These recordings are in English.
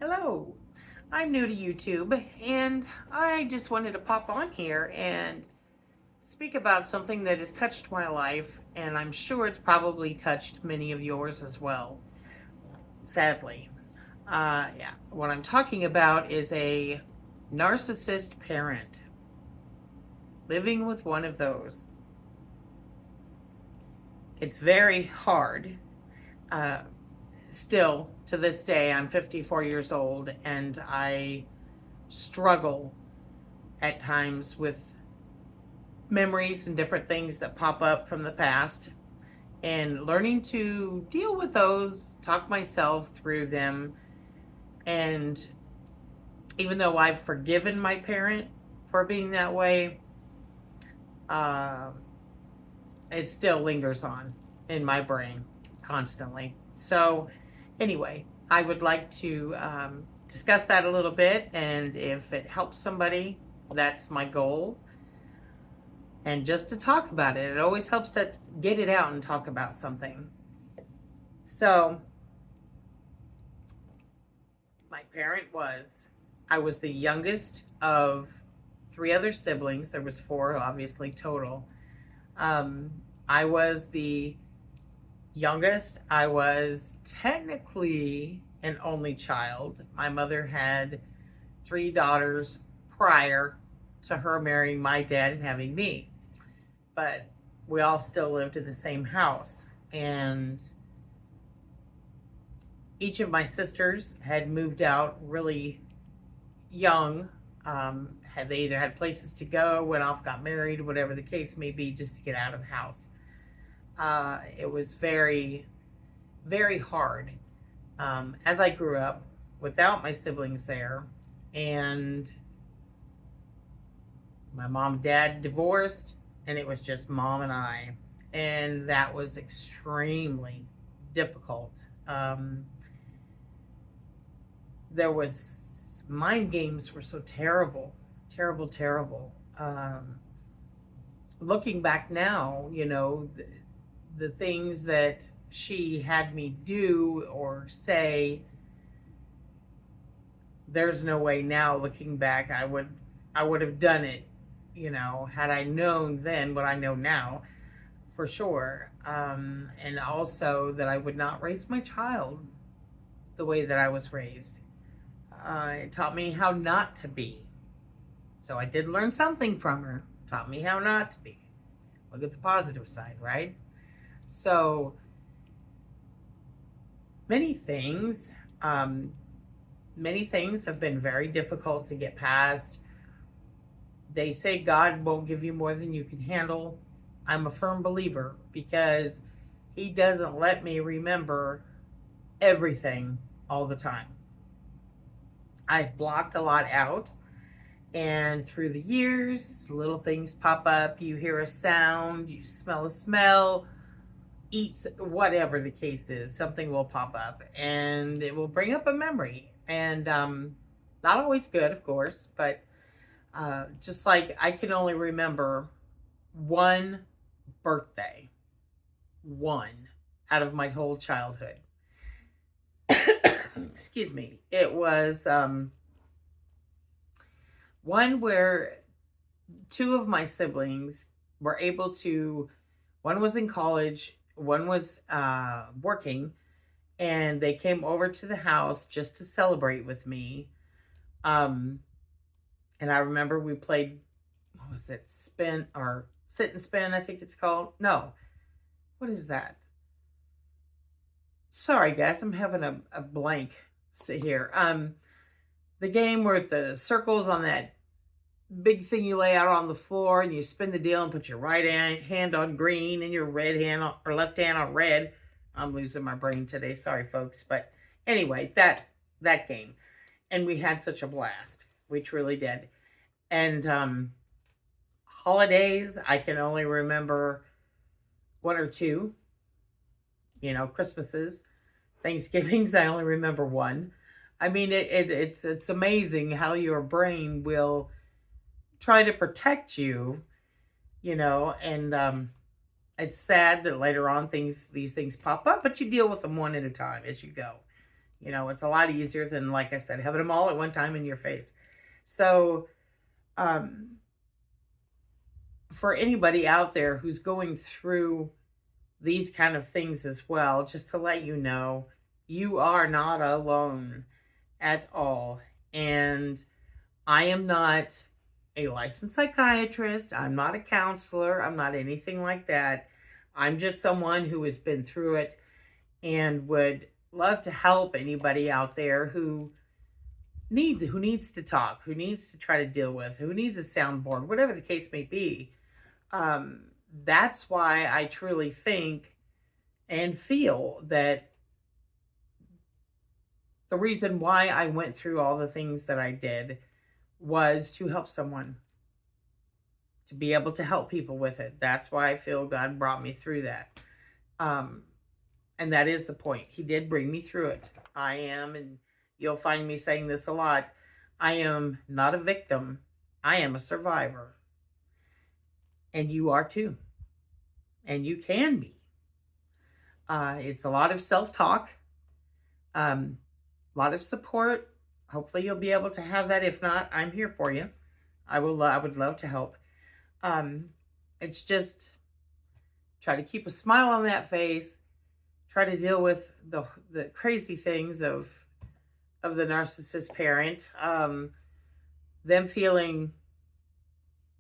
Hello, I'm new to YouTube and I just wanted to pop on here and speak about something that has touched my life, and I'm sure it's probably touched many of yours as well, sadly. Yeah, what I'm talking about is a narcissist parent, living with one of those. It's very hard. Uh, Still to this day, I'm 54 years old and I struggle at times with memories and different things that pop up from the past, and learning to deal with those, talk myself through them. And even though I've forgiven my parent for being that way, uh, it still lingers on in my brain constantly. So, anyway, I would like to discuss that a little bit, and if it helps somebody, that's my goal. And just to talk about it, it always helps to get it out and talk about something. So, my parent was, I was the youngest of three other siblings. There was four, obviously, total. Um, I was the youngest. I was technically an only child. My mother had three daughters prior to her marrying my dad and having me. But we all still lived in the same house. And each of my sisters had moved out really young. Had they either had places to go, went off, got married, whatever the case may be, just to get out of the house. It was very, very hard as I grew up without my siblings there. And my mom and dad divorced, and it was just mom and I. And that was extremely difficult. There was mind games were so terrible, terrible, terrible. Looking back now, the things that she had me do or say, there's no way now looking back I would have done it, had I known then what I know now, for sure. And also that I would not raise my child the way that I was raised. It taught me how not to be. So I did learn something from her. Taught me how not to be. Look at the positive side, right? So many things, many things have been very difficult to get past. They say God won't give you more than you can handle. I'm a firm believer because He doesn't let me remember everything all the time. I've blocked a lot out, and through the years, little things pop up. You hear a sound, you smell a smell, eat, whatever the case is, something will pop up and it will bring up a memory. And not always good, of course, but just like I can only remember one birthday, one out of my whole childhood. Excuse me. It was one where two of my siblings were able to, one was in college, one was working, and they came over to the house just to celebrate with me. Um, and I remember we played, what was it, spin or sit and spin, I think it's called. No, what is that? Sorry, guys, I'm having a blank sit here. The game where the circles on that big thing you lay out on the floor and you spin the deal and put your right hand on green and your red hand or left hand on red. I'm losing my brain today. Sorry, folks. But anyway, that game. And we had such a blast. We truly did. And holidays, I can only remember one or two. Christmases, Thanksgivings, I only remember one. I mean, it's amazing how your brain will try to protect you, and it's sad that later on these things pop up, but you deal with them one at a time as you go. It's a lot easier than, like I said, having them all at one time in your face. So, um, for anybody out there who's going through these kind of things as well, just to let you know, you are not alone at all. And I am not a licensed psychiatrist. I'm not a counselor. I'm not anything like that. I'm just someone who has been through it and would love to help anybody out there who needs to talk, who needs to try to deal with, who needs a soundboard, whatever the case may be. Um, that's why I truly think and feel that the reason why I went through all the things that I did was to help someone, to be able to help people with it. That's why I feel God brought me through that. Um, and that is the point. He did bring me through it. I am, and you'll find me saying this a lot, I am not a victim. I am a survivor. And you are too. And you can be. It's a lot of self-talk, a lot of support. Hopefully you'll be able to have that. If not, I'm here for you. I would love to help. It's just try to keep a smile on that face. Try to deal with the crazy things of the narcissist parent. Them feeling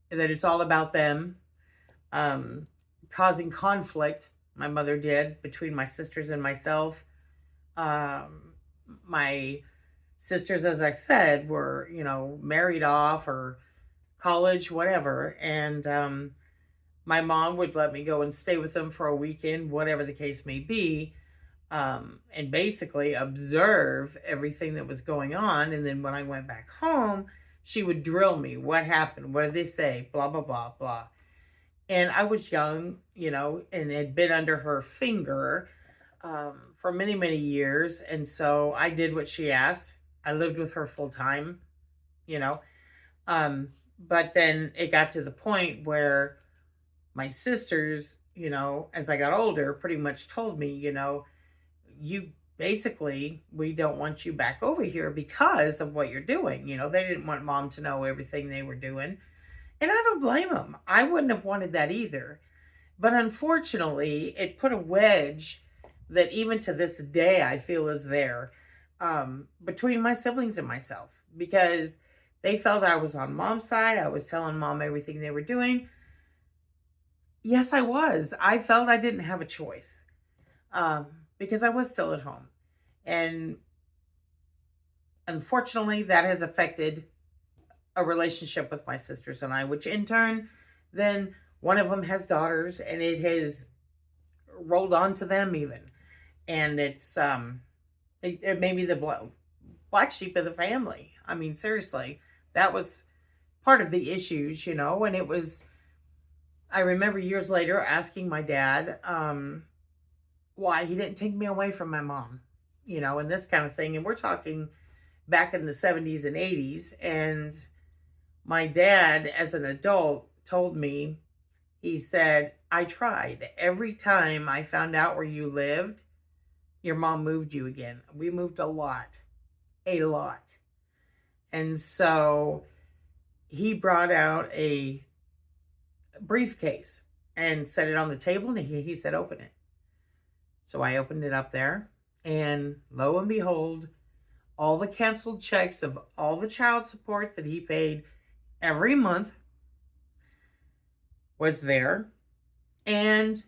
that it's all about them, causing conflict. My mother did between my sisters and myself. My sisters, as I said, were, married off or college, whatever. And my mom would let me go and stay with them for a weekend, whatever the case may be, and basically observe everything that was going on. And then when I went back home, she would drill me. What happened? What did they say? Blah, blah, blah, blah. And I was young, and had been under her finger for many, many years. And so I did what she asked. I lived with her full time, you know. But then it got to the point where my sisters, as I got older, pretty much told me, you basically, we don't want you back over here because of what you're doing. They didn't want mom to know everything they were doing. And I don't blame them. I wouldn't have wanted that either. But unfortunately, it put a wedge that even to this day I feel is there between my siblings and myself, because they felt I was on mom's side. I was telling mom everything they were doing. Yes, I was. I felt I didn't have a choice because I was still at home. And unfortunately, that has affected a relationship with my sisters and I, which in turn, then one of them has daughters, and it has rolled on to them even. And it made me the black sheep of the family. I mean, seriously, that was part of the issues, and it was, I remember years later asking my dad why he didn't take me away from my mom, and this kind of thing. And we're talking back in the 70s and 80s. And my dad, as an adult, told me, he said, I tried. Every time I found out where you lived, your mom moved you again. We moved a lot. And so he brought out a briefcase and set it on the table, and he said, open it. So I opened it up there, and lo and behold, all the canceled checks of all the child support that he paid every month was there. And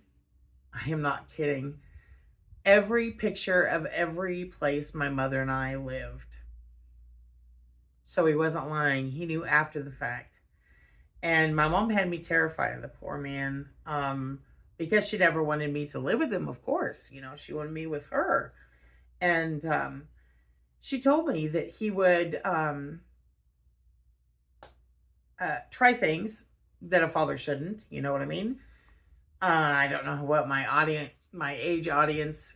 I am not kidding, every picture of every place my mother and I lived. So he wasn't lying. He knew after the fact. And my mom had me terrified of the poor man because she never wanted me to live with him, of course. She wanted me with her. And she told me that he would try things that a father shouldn't. You know what I mean? I don't know what my age audience,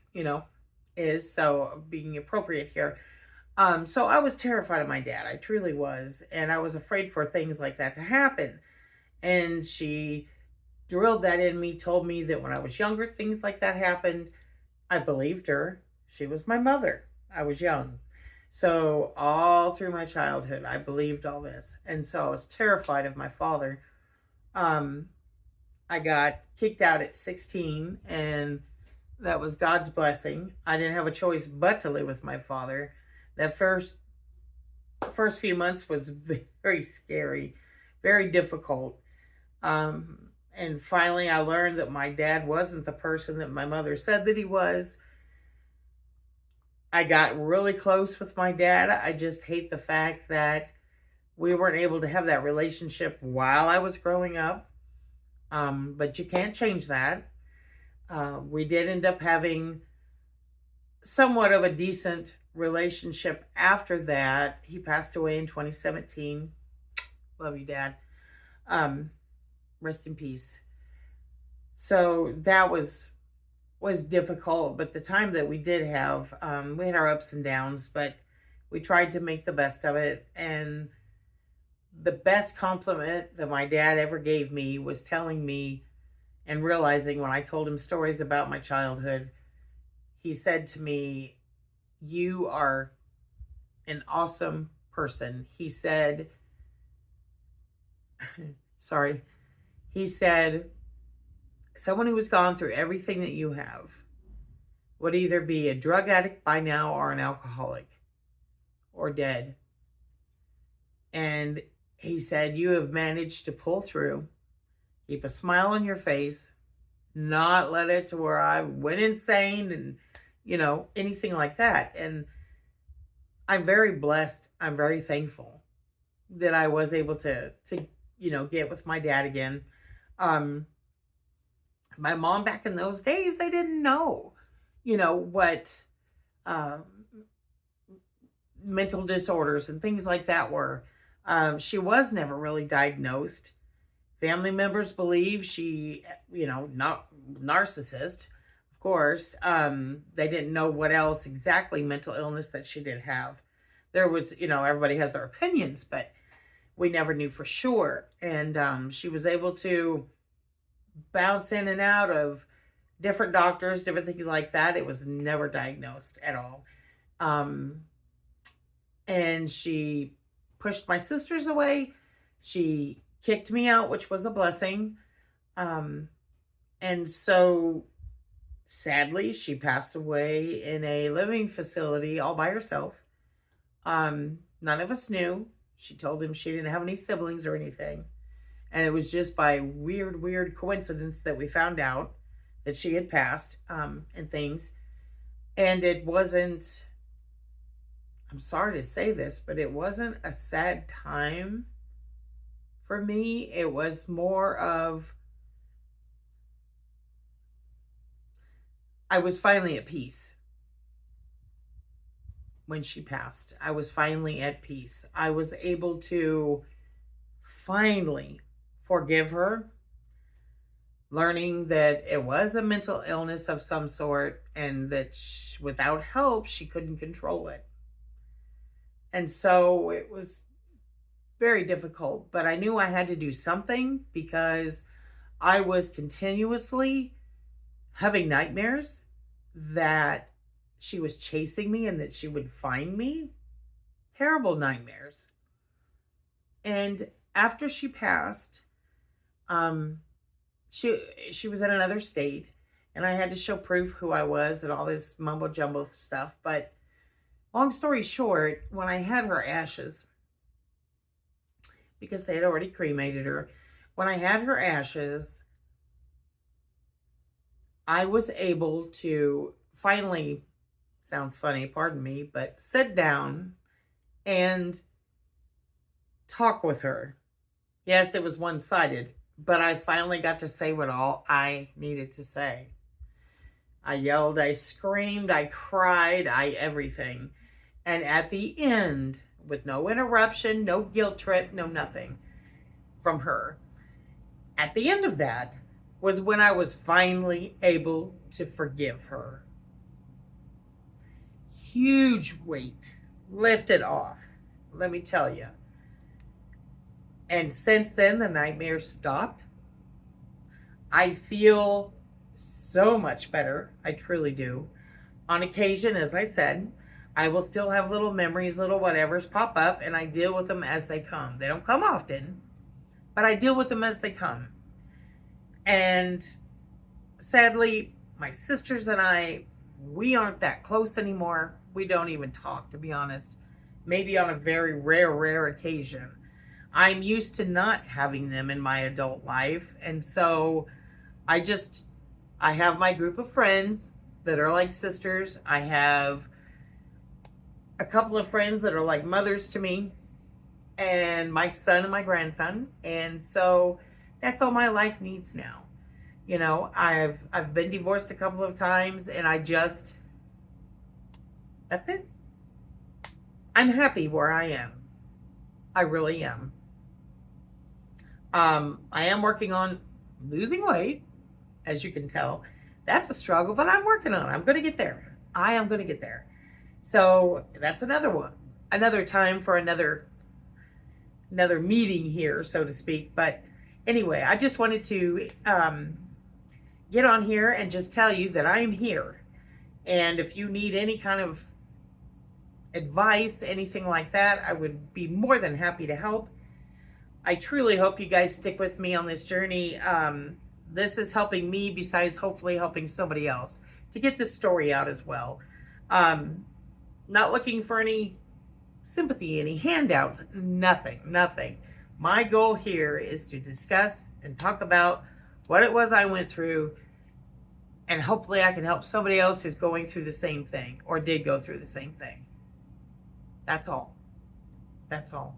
is. So being appropriate here. So I was terrified of my dad. I truly was. And I was afraid for things like that to happen. And she drilled that in me, told me that when I was younger, things like that happened. I believed her. She was my mother. I was young. So all through my childhood, I believed all this. And so I was terrified of my father. Um, I got kicked out at 16, and that was God's blessing. I didn't have a choice but to live with my father. That first few months was very scary, very difficult. And finally, I learned that my dad wasn't the person that my mother said that he was. I got really close with my dad. I just hate the fact that we weren't able to have that relationship while I was growing up. But you can't change that. We did end up having somewhat of a decent relationship after that. He passed away in 2017. Love you, Dad. Um, Rest in peace. So that was difficult, but the time that we did have, we had our ups and downs, but we tried to make the best of it. And the best compliment that my dad ever gave me was telling me and realizing when I told him stories about my childhood, he said to me, "You are an awesome person." He said, sorry, he said, "Someone who has gone through everything that you have would either be a drug addict by now or an alcoholic or dead." And he said, "You have managed to pull through, keep a smile on your face, not let it to where I went insane and, anything like that." And I'm very blessed. I'm very thankful that I was able to get with my dad again. My mom back in those days, they didn't know, what um, mental disorders and things like that were. She was never really diagnosed. Family members believe she, not narcissist, of course. They didn't know what else exactly mental illness that she did have. There was, everybody has their opinions, but we never knew for sure. And she was able to bounce in and out of different doctors, different things like that. It was never diagnosed at all. And she pushed my sisters away. She kicked me out, which was a blessing. And so sadly, she passed away in a living facility all by herself. None of us knew. She told him she didn't have any siblings or anything. And it was just by weird coincidence that we found out that she had passed, and things. And it wasn't, I'm sorry to say this, but it wasn't a sad time for me. It was more of, I was finally at peace when she passed. I was finally at peace. I was able to finally forgive her, learning that it was a mental illness of some sort and that without help, she couldn't control it. And so it was very difficult, but I knew I had to do something because I was continuously having nightmares that she was chasing me and that she would find me. Terrible nightmares. And after she passed, she was in another state, and I had to show proof who I was and all this mumbo jumbo stuff. But long story short, when I had her ashes, because they had already cremated her, when I had her ashes, I was able to finally, sounds funny, pardon me, but sit down and talk with her. Yes, it was one-sided, but I finally got to say what all I needed to say. I yelled, I screamed, I cried, everything. And at the end, with no interruption, no guilt trip, no nothing from her, at the end of that was when I was finally able to forgive her. Huge weight lifted off, let me tell you. And since then, the nightmares stopped. I feel so much better. I truly do. On occasion, as I said, I will still have little memories, little whatevers pop up, and I deal with them as they come. They don't come often, but I deal with them as they come. And sadly, my sisters and I, we aren't that close anymore. We don't even talk, to be honest. Maybe on a very rare occasion. I'm used to not having them in my adult life. And so I have my group of friends that are like sisters. I have a couple of friends that are like mothers to me, and my son and my grandson. And so that's all my life needs now. You know, I've been divorced a couple of times, and that's it. I'm happy where I am. I really am. I am working on losing weight, as you can tell. That's a struggle, but I'm working on it. I'm going to get there. I am going to get there. So that's another one. Another time for another meeting here, so to speak. But anyway, I just wanted to get on here and just tell you that I am here. And if you need any kind of advice, anything like that, I would be more than happy to help. I truly hope you guys stick with me on this journey. This is helping me, besides hopefully helping somebody else to get this story out as well. Not looking for any sympathy, any handouts, nothing. My goal here is to discuss and talk about what it was I went through, and hopefully I can help somebody else who's going through the same thing or did go through the same thing. That's all. That's all.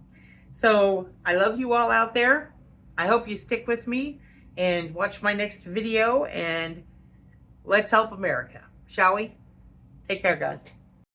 So I love you all out there. I hope you stick with me and watch my next video, and let's help America, shall we? Take care, guys.